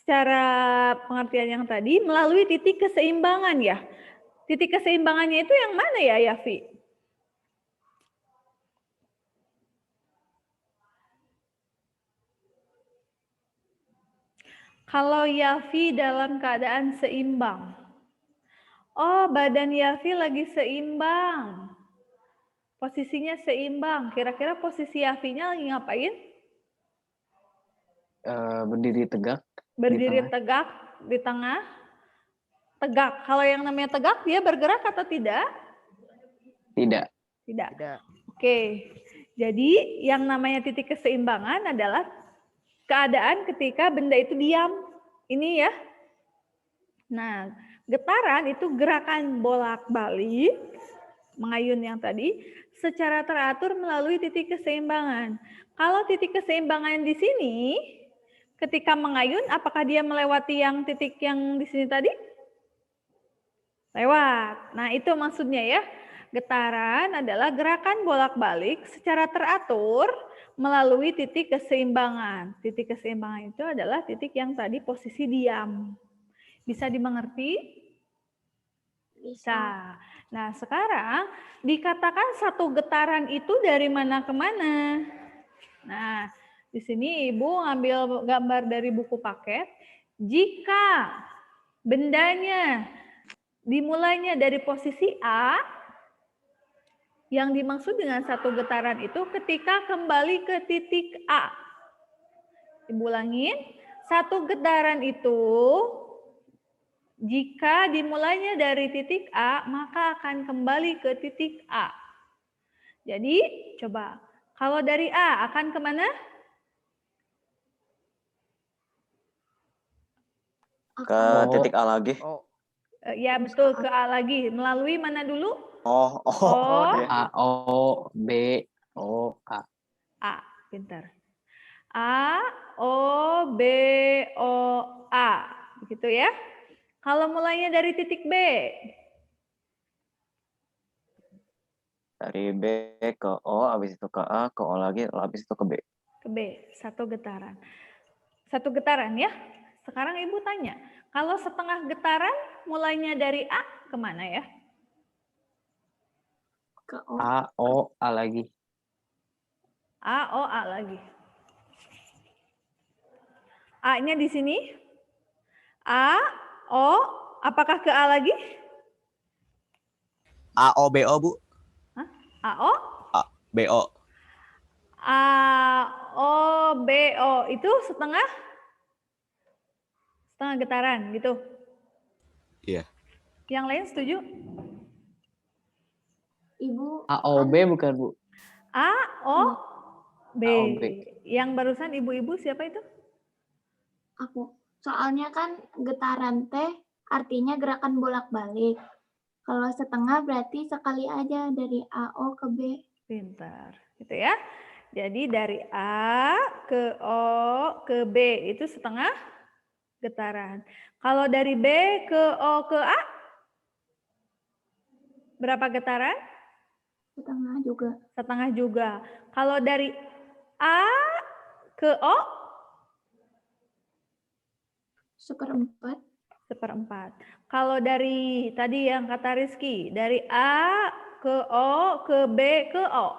secara pengertian yang tadi melalui titik keseimbangan ya. Titik keseimbangannya itu yang mana ya, Yafi? Kalau Yafi dalam keadaan seimbang. Oh, badan Yafi lagi seimbang. Posisinya seimbang. Kira-kira posisi Yafinya lagi ngapain? Berdiri tegak. Berdiri tegak di tengah. Tegak. Kalau yang namanya tegak, dia bergerak atau tidak? Tidak. Tidak. Oke. Jadi yang namanya titik keseimbangan adalah keadaan ketika benda itu diam. Ini ya. Nah, getaran itu gerakan bolak-balik, mengayun yang tadi, secara teratur melalui titik keseimbangan. Kalau titik keseimbangan di sini, ketika mengayun, apakah dia melewati yang titik yang di sini tadi? Lewat. Nah, itu maksudnya ya. Getaran adalah gerakan bolak-balik secara teratur melalui titik keseimbangan. Titik keseimbangan itu adalah titik yang tadi posisi diam. Bisa dimengerti? Bisa. Nah, sekarang dikatakan satu getaran itu dari mana ke mana? Nah, di sini Ibu ambil gambar dari buku paket. Jika bendanya dimulainya dari posisi A, yang dimaksud dengan satu getaran itu ketika kembali ke titik A. Ibu ulangin, satu getaran itu jika dimulainya dari titik A, maka akan kembali ke titik A. Jadi, coba. Kalau dari A, akan kemana? Ke titik A lagi. Ya, betul. Ke A lagi. Melalui mana dulu? A, O, B, O, A. A, pintar. A, O, B, O, A. Begitu ya. Kalau mulainya dari titik B. Dari B ke O, habis itu ke A, ke O lagi, habis itu ke B. Ke B, satu getaran. Satu getaran ya. Sekarang Ibu tanya, kalau setengah getaran mulainya dari A kemana ya? Ke O. A, O, A lagi. A, O, A lagi. A-nya di sini. A, O, apakah ke A lagi? A, O, B, O, Bu. Hah? A, O? A, B, O. A, O, B, O. Itu setengah getaran gitu. Iya. Yang lain setuju? Ibu. A, O, B bukan, Bu? A, O, B. A, O, B. Yang barusan ibu-ibu siapa itu? Aku. Soalnya kan getaran teh artinya gerakan bolak-balik. Kalau setengah berarti sekali aja dari AO ke B. Pintar, gitu ya. Jadi dari A ke O ke B itu setengah getaran. Kalau dari B ke O ke A, berapa getaran? Setengah juga. Setengah juga. Kalau dari A ke O, Seperempat. seperempat. Kalau dari tadi yang kata Rizky, dari A ke O ke B ke O.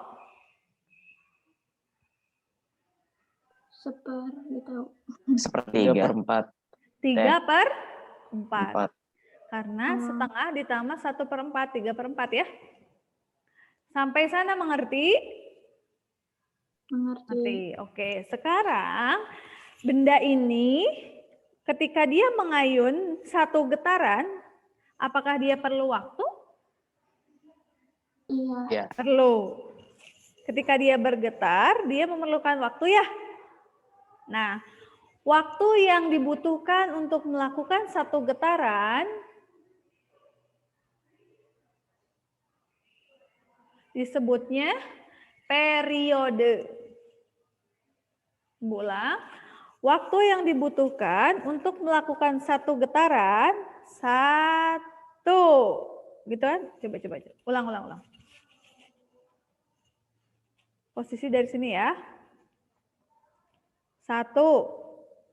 Sepertiga. 3/4. Karena setengah ditambah 1/4, 3/4 ya. Sampai sana mengerti? Mengerti. Oke, sekarang benda ini ketika dia mengayun satu getaran, apakah dia perlu waktu? Iya. Perlu. Ketika dia bergetar, dia memerlukan waktu ya. Nah, waktu yang dibutuhkan untuk melakukan satu getaran disebutnya periode. Ulang. Waktu yang dibutuhkan untuk melakukan satu getaran, satu. Gitu kan? Coba. Ulang. Posisi dari sini ya. 1,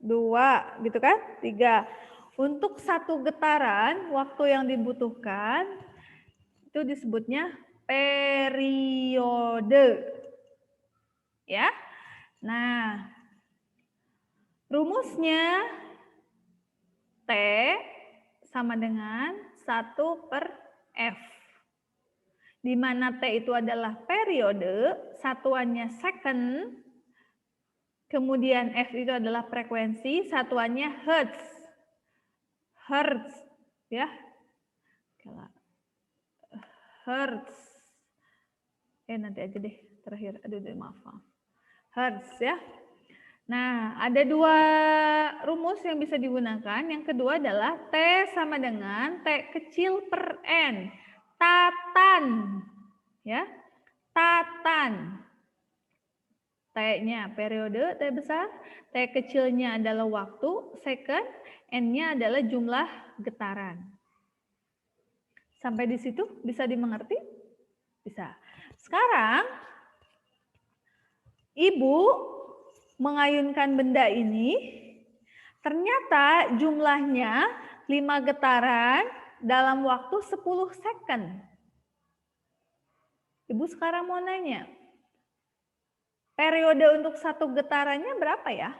2, gitu kan? 3. Untuk satu getaran, waktu yang dibutuhkan itu disebutnya periode. Ya. Nah, rumusnya T sama dengan 1/F. Di mana T itu adalah periode, satuannya second, kemudian F itu adalah frekuensi, satuannya hertz. Hertz, ya. Hertz. Nanti aja deh terakhir. Aduh, maaf. Hertz, ya. Nah, ada 2 rumus yang bisa digunakan. Yang kedua adalah T sama dengan T kecil per N. Tatan. Ya. Tatan. T-nya periode, T besar. T kecilnya adalah waktu, second. N-nya adalah jumlah getaran. Sampai di situ bisa dimengerti? Bisa. Sekarang, Ibu mengayunkan benda ini, ternyata jumlahnya 5 getaran dalam waktu 10 second. Ibu sekarang mau nanya, periode untuk satu getarannya berapa ya?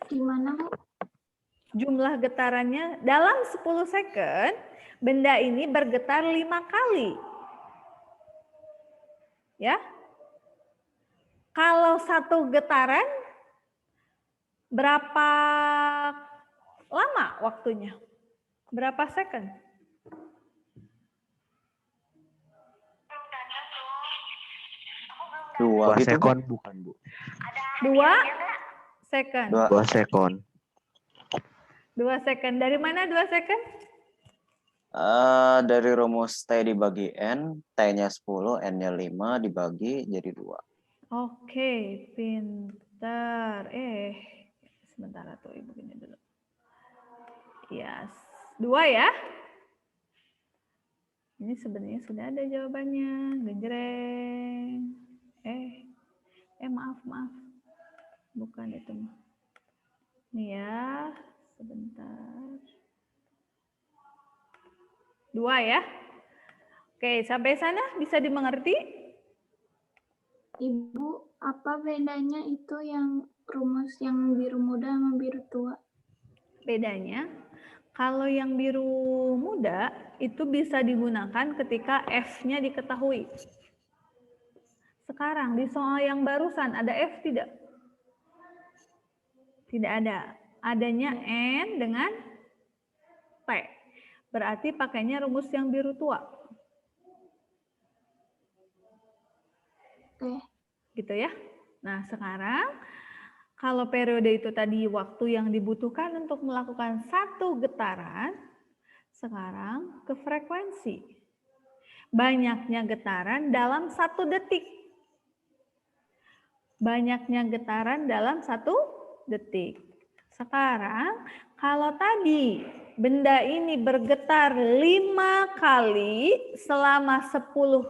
Gimana, Bu? Jumlah getarannya dalam 10 second, benda ini bergetar 5 kali. Ya. Kalau satu getaran, berapa lama waktunya? Berapa second? Dua 2 gitu, Bu. sekon bukan, Bu? 2 second. 2 sekon. 2 second. Dari mana 2 second? Dari rumus T dibagi N, T-nya 10, N-nya 5 dibagi jadi 2. Oke, pintar. Sebentar tuh Ibu gini dulu. Yes. 2 ya. Ini sebenarnya sudah ada jawabannya. Genjreng. Maaf. Bukan itu. Nih ya, sebentar. 2 ya. Oke, sampai sana bisa dimengerti? Ibu, apa bedanya itu yang rumus yang biru muda sama biru tua? Bedanya, kalau yang biru muda itu bisa digunakan ketika F-nya diketahui. Sekarang di soal yang barusan ada F tidak? Tidak ada. Adanya N dengan T. Berarti pakainya rumus yang biru tua. Oke. Gitu ya. Nah, sekarang kalau periode itu tadi waktu yang dibutuhkan untuk melakukan satu getaran, sekarang ke frekuensi. Banyaknya getaran dalam 1 detik. Banyaknya getaran dalam 1 detik. Sekarang, kalau tadi benda ini bergetar 5 kali selama 10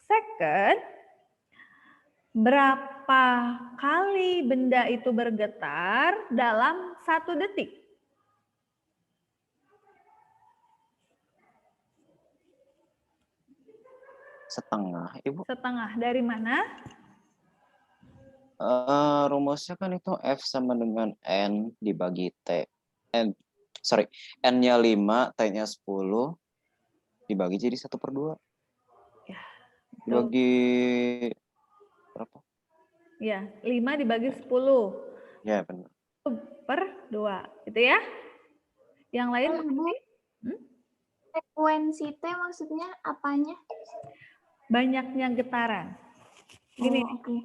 second, berapa kali benda itu bergetar dalam 1 detik? Setengah, Ibu. Setengah. Dari mana? Rumusnya kan itu F sama dengan N dibagi T. N-nya 5, T-nya 10, dibagi jadi 1/2. Ya, Dibagi berapa? Ya, 5 dibagi 10 Ya, benar. per 2. Gitu ya. Yang lain Ibu, frekuensi T maksudnya apanya? banyaknya getaran. Gini, Oke.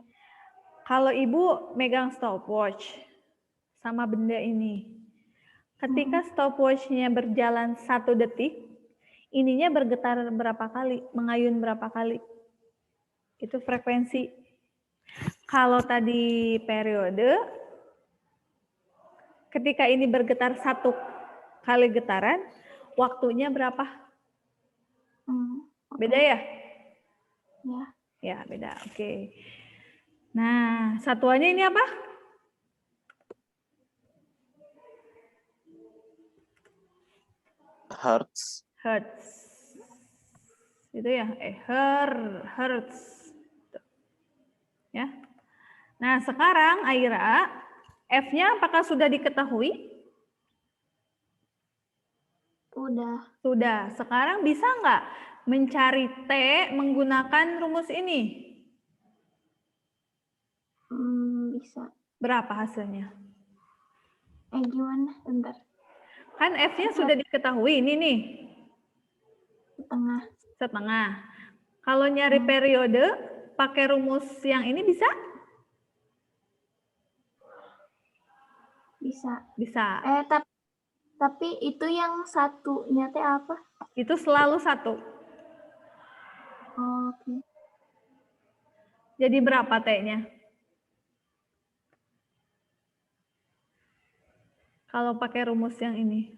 kalau Ibu megang stopwatch sama benda ini, ketika stopwatch-nya berjalan 1 detik, ininya bergetar berapa kali, mengayun berapa kali. Itu frekuensi. Kalau tadi periode, ketika ini bergetar 1 kali getaran, waktunya berapa? Beda ya? Ya, Ya, beda. Oke. Nah, satuannya ini apa? Hertz. Hertz. Itu ya, hertz. Ya. Nah, sekarang Aira, F-nya apakah sudah diketahui? udah. Sudah. Sekarang bisa nggak mencari T menggunakan rumus ini? Bisa. Berapa hasilnya? Gimana? Bentar. Kan F-nya sudah diketahui, ini nih. Setengah. Setengah. Kalau nyari periode, pakai rumus yang ini bisa? Bisa. Bisa. Tapi itu yang satunya teh apa? Itu selalu satu. Oke. Jadi berapa T-nya? Kalau pakai rumus yang ini.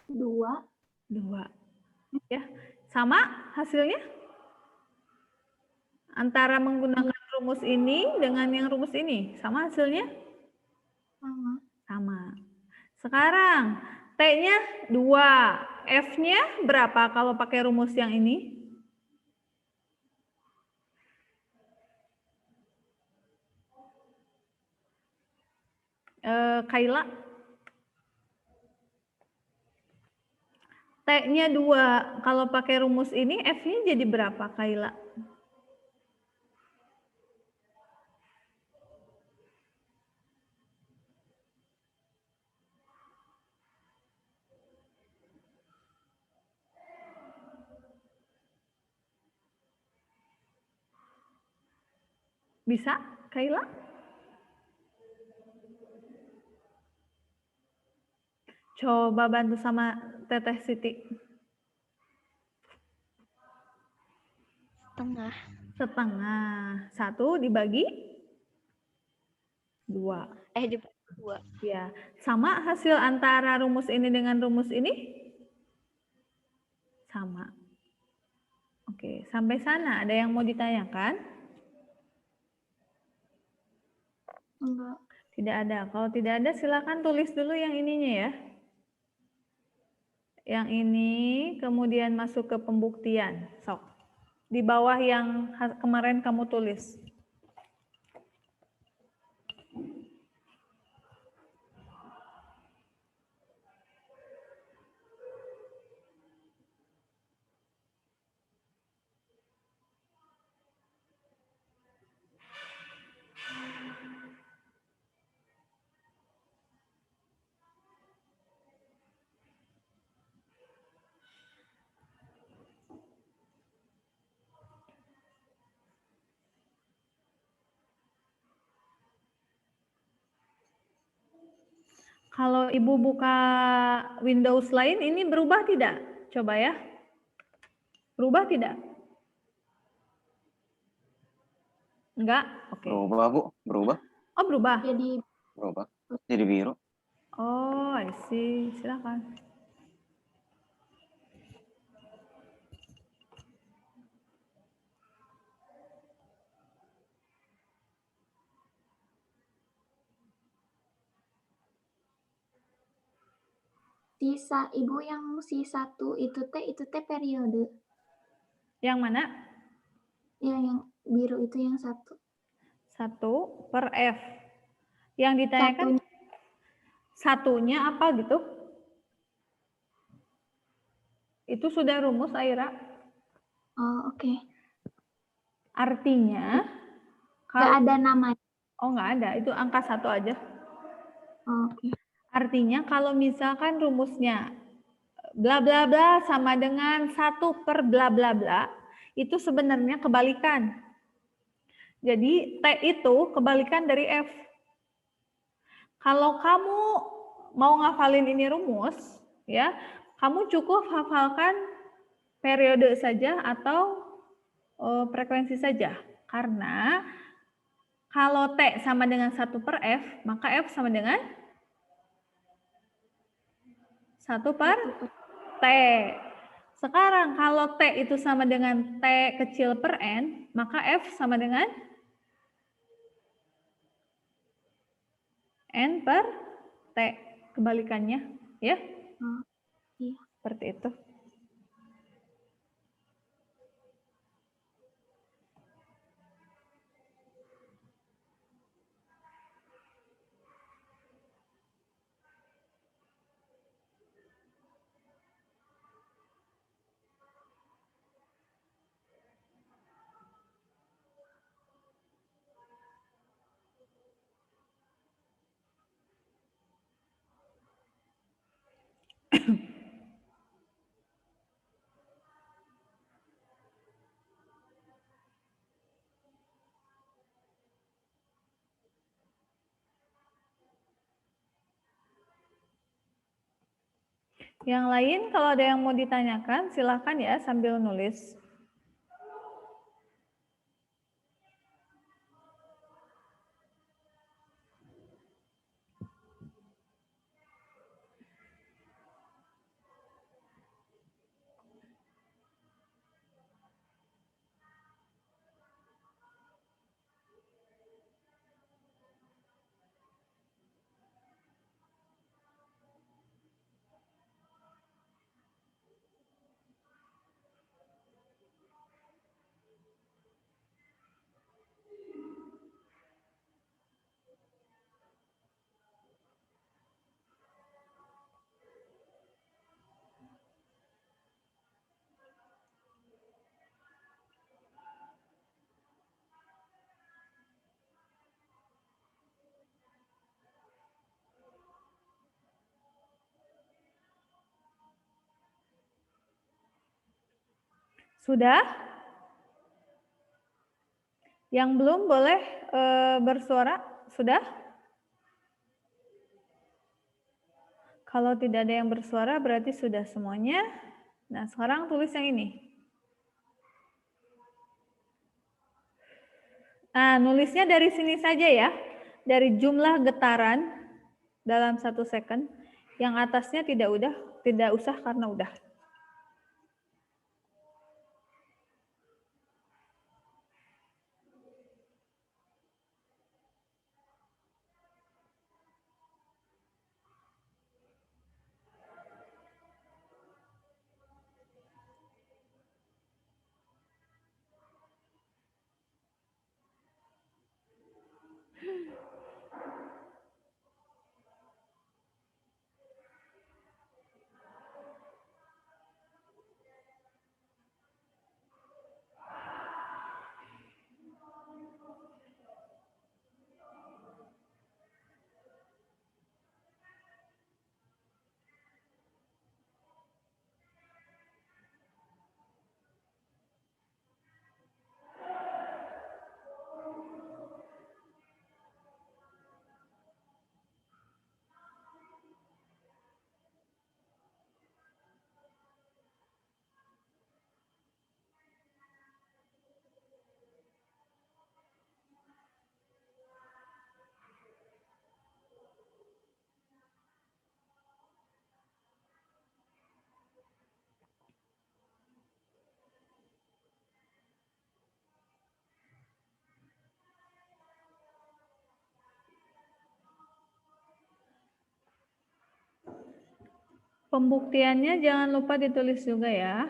Dua. Ya, sama hasilnya? Antara menggunakan rumus ini dengan yang rumus ini, sama hasilnya? Sama. Sama. Sekarang T-nya 2, F-nya berapa kalau pakai rumus yang ini? Kaila? T-nya 2, kalau pakai rumus ini F-nya jadi berapa Kaila? Bisa, Kaila? Coba bantu sama Teteh Siti. Setengah. Setengah. 1 dibagi 2. Dibagi 2. Ya, sama hasil antara rumus ini dengan rumus ini? Sama. Oke, sampai sana ada yang mau ditanyakan? Enggak. Tidak ada. Kalau tidak ada silakan tulis dulu yang ininya ya. Yang ini kemudian masuk ke pembuktian. Sok. Di bawah yang kemarin kamu tulis. Kalau Ibu buka Windows lain, ini berubah tidak? Coba ya. Berubah tidak? Enggak? Oke. Berubah, Bu. Berubah. Oh, berubah? Berubah. Jadi biru. Oh, I see. Silakan. Sisa Ibu yang si 1 itu teh periode. Yang mana? Ya, yang biru itu yang 1. 1 per F. Yang ditanyakan satunya apa gitu? Itu sudah rumus, Aira. Oh, oke. Artinya, Nggak ada namanya. Oh, nggak ada. Itu angka 1 aja. Oh, oke. Artinya kalau misalkan rumusnya bla bla bla sama dengan 1 per bla bla bla, itu sebenarnya kebalikan. Jadi T itu kebalikan dari F. Kalau kamu mau ngafalin ini rumus, ya, kamu cukup hafalkan periode saja atau frekuensi saja. Karena kalau T sama dengan 1 per F, maka F sama dengan 1 per T. Sekarang kalau T itu sama dengan T kecil per N, maka F sama dengan N per T. Kebalikannya, ya. Oh, iya. Seperti itu. Yang lain kalau ada yang mau ditanyakan, silakan ya sambil nulis. Sudah? Yang belum boleh bersuara? Sudah? Kalau tidak ada yang bersuara berarti sudah semuanya. Nah, sekarang tulis yang ini. Nah, nulisnya dari sini saja ya. Dari jumlah getaran dalam 1 second. Yang atasnya tidak usah karena udah. Pembuktiannya jangan lupa ditulis juga ya.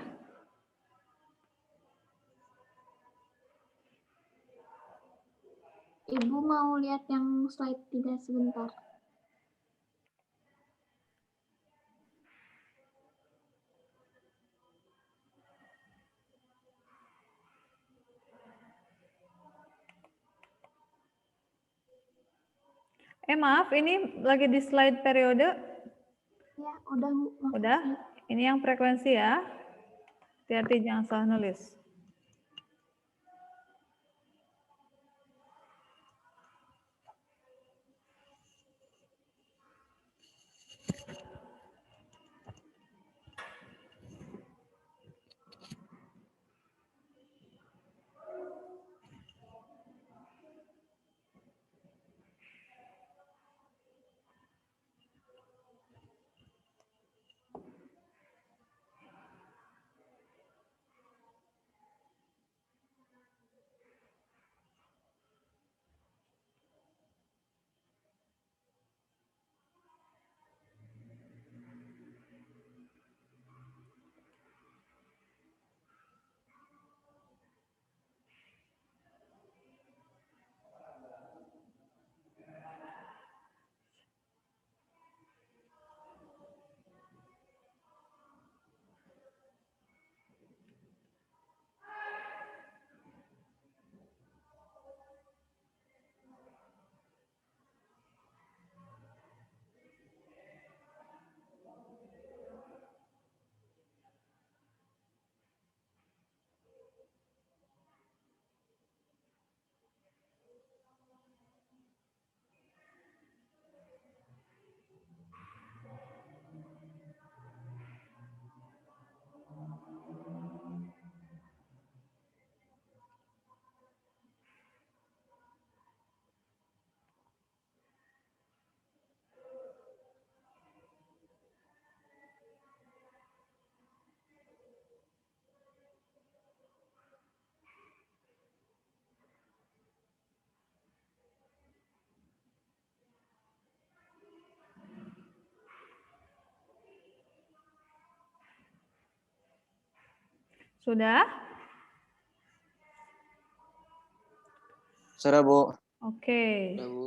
Ibu mau lihat yang slide 3 sebentar. Maaf, ini lagi di slide periode. Ya, udah Bu. Udah? Ini yang frekuensi ya. Hati-hati jangan salah nulis. Sudah? Sudah, Bu. Oke. Udah, Bu.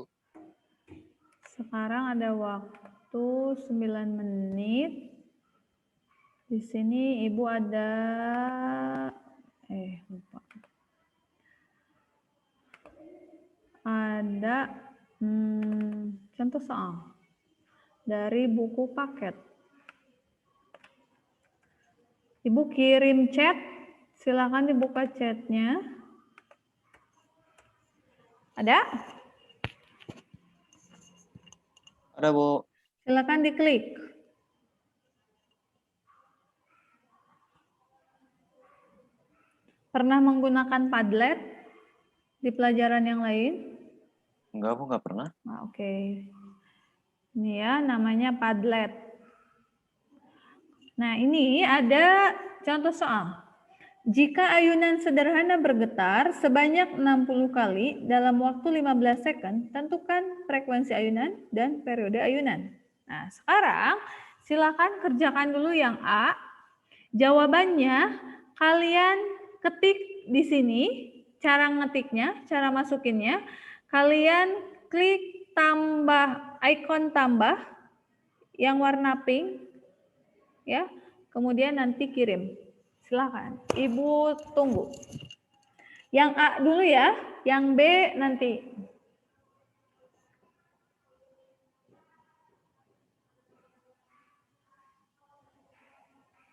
Sekarang ada waktu 9 menit. Di sini Ibu ada lupa. Ada contoh soal dari buku paket. Ibu kirim chat, silakan dibuka chatnya. Ada? Ada, Bu. Silakan diklik. Pernah menggunakan Padlet di pelajaran yang lain? Enggak, Bu, enggak pernah. Nah, oke. Ini ya, namanya Padlet. Nah, ini ada contoh soal. Jika ayunan sederhana bergetar sebanyak 60 kali dalam waktu 15 second, tentukan frekuensi ayunan dan periode ayunan. Nah, sekarang silakan kerjakan dulu yang A. Jawabannya kalian ketik di sini, cara ngetiknya, cara masukinnya, kalian klik tambah, icon tambah yang warna pink, ya, kemudian nanti kirim. Silakan, Ibu tunggu. Yang A dulu ya, yang B nanti.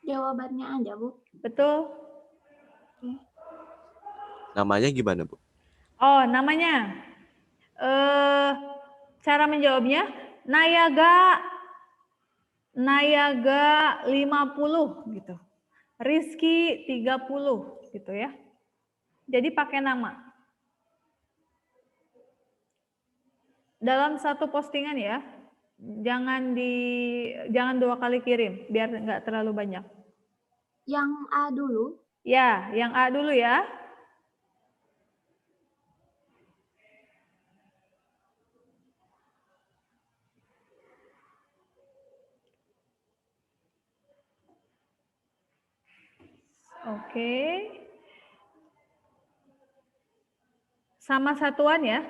Jawabannya aja, Bu. Betul? Namanya gimana, Bu? Oh, namanya. Cara menjawabnya, Nayaga 50 gitu. Rizky 30 gitu ya. Jadi pakai nama. Dalam satu postingan ya. Jangan 2 kali kirim biar nggak terlalu banyak. Yang A dulu. Ya, yang A dulu ya. Oke. Sama satuan ya.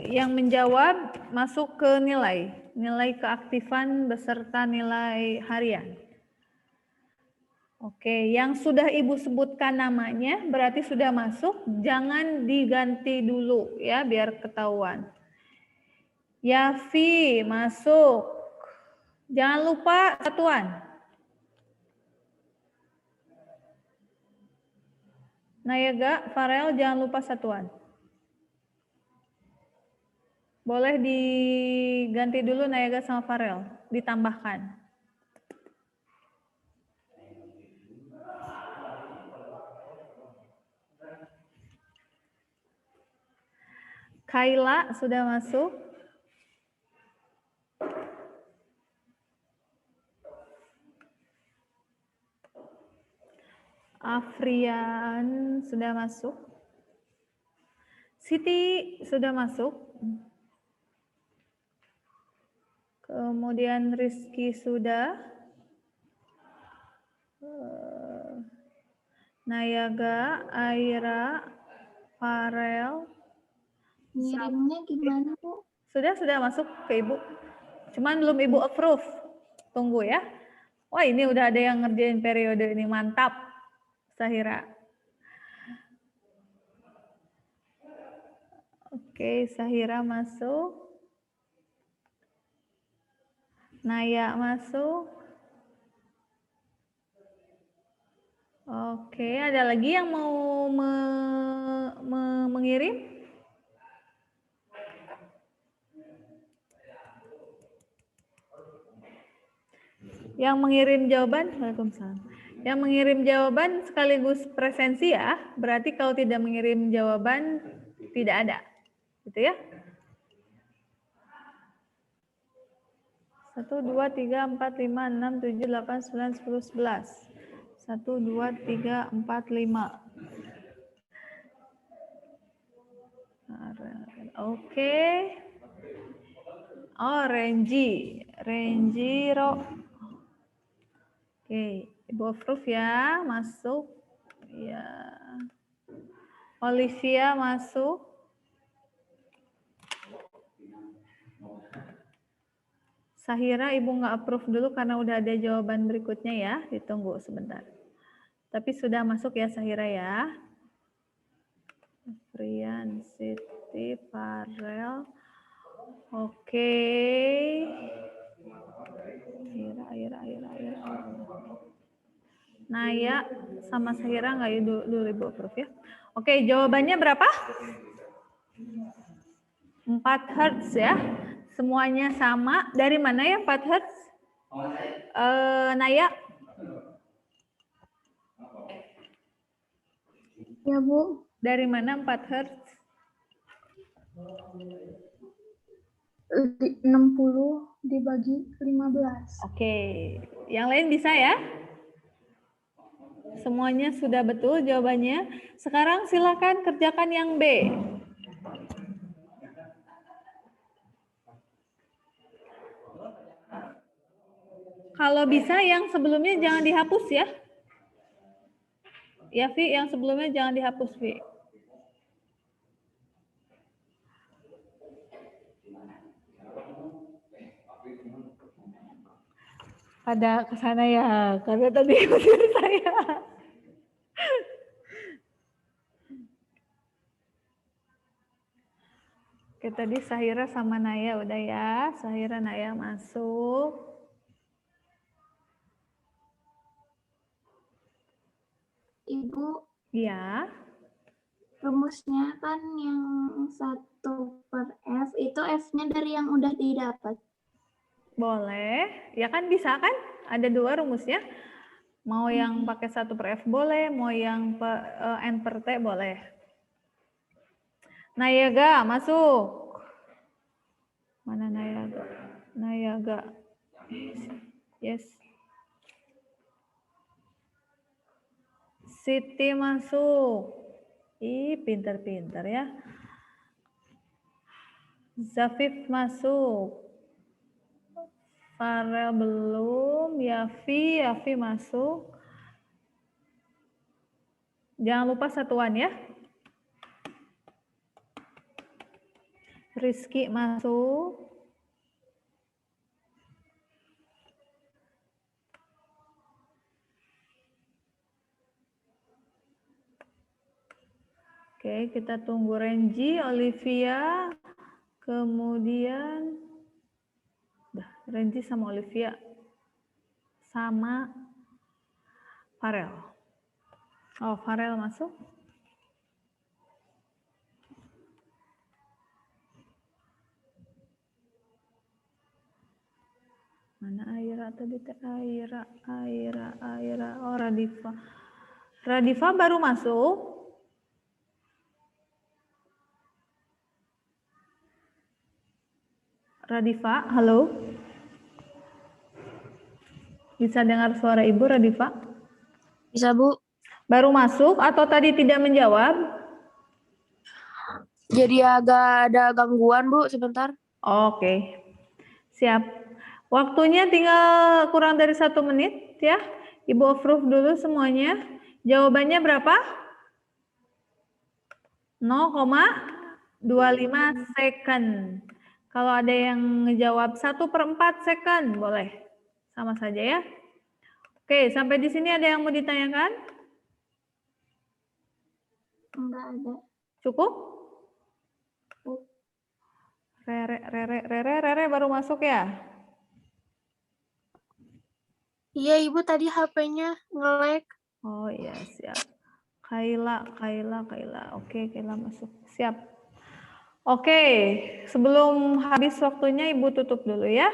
Yang menjawab masuk ke nilai keaktifan beserta nilai harian. Oke, yang sudah Ibu sebutkan namanya berarti sudah masuk, jangan diganti dulu ya biar ketahuan. Yafi masuk. Jangan lupa satuan. Nayaga, Farel jangan lupa satuan. Boleh diganti dulu Nayaga sama Farel, ditambahkan. Kaila sudah masuk. Afrian sudah masuk. Siti sudah masuk. Kemudian Rizky sudah. Nayaga, Aira, Farel. Ngirimnya gimana, Bu? Sudah masuk ke Ibu. Cuman belum Ibu approve. Tunggu ya. Wah, ini udah ada yang ngerjain periode ini, mantap. Sahira. Oke, Sahira masuk. Naya masuk. Oke, ada lagi yang mau mengirim? Yang mengirim jawaban, Waalaikumsalam. Yang mengirim jawaban sekaligus presensi ya, berarti kalau tidak mengirim jawaban tidak ada, gitu ya. 1, 2, 3, 4, 5, 6, 7, 8, 9, 10, 11. 1, 2, 3, 4, 5. Oke. Oh, Renji. Renjiro. Oke, Ibu approve ya, masuk. Ya. Olivia masuk. Sahira, Ibu nggak approve dulu karena udah ada jawaban berikutnya ya. Ditunggu sebentar. Tapi sudah masuk ya Sahira ya. Frian, Siti, Farel. Oke. Ira. Naya sama Sahira nggak ya dulu Ibu approve ya. Oke, jawabannya berapa? 4 Hz ya. Semuanya sama. Dari mana ya 4 Hz? Naya? Ya, Bu. Dari mana 4 Hz? 60 dibagi 15. Oke. Yang lain bisa ya? Semuanya sudah betul jawabannya. Sekarang silakan kerjakan yang B. Kalau bisa yang sebelumnya jangan dihapus ya. Ya, Vi, yang sebelumnya jangan dihapus, Vi. Pada ke sana ya, karena tadi usir saya. Oke, tadi Sahira sama Naya udah ya. Sahira, Naya masuk. Ibu, Ya. rumusnya kan yang 1/F, itu F-nya dari yang udah didapat. Boleh. Ya kan bisa kan? Ada 2 rumusnya. Mau yang pakai 1/F boleh, mau yang N/T boleh. Nayaga masuk. Mana Nayaga? Nayaga. Yes. Siti masuk. Ih, pintar-pintar ya. Zafif masuk. Farel belum. Yafi masuk. Jangan lupa satuan ya. Rizky masuk. Oke, kita tunggu Renji, Olivia, kemudian Renji sama Olivia, sama Farel. Oh, Farel masuk. Mana Aira tadi? Aira. Oh, Radifa. Radifa baru masuk. Radifa, halo. Bisa dengar suara Ibu, Radifa? Bisa, Bu. Baru masuk atau tadi tidak menjawab? Jadi agak ada gangguan, Bu, sebentar. Oke. Siap. Waktunya tinggal kurang dari 1 menit ya. Ibu approve dulu semuanya. Jawabannya berapa? 0,25 second. Kalau ada yang ngejawab 1/4 second, boleh. Sama saja ya. Oke, sampai di sini ada yang mau ditanyakan? Enggak ada. Cukup? Rere baru masuk ya? Iya, Ibu, tadi HP-nya nge-lag. Oh iya, siap. Kaila. Oke, Kaila masuk. Siap. Oke, sebelum habis waktunya Ibu tutup dulu ya.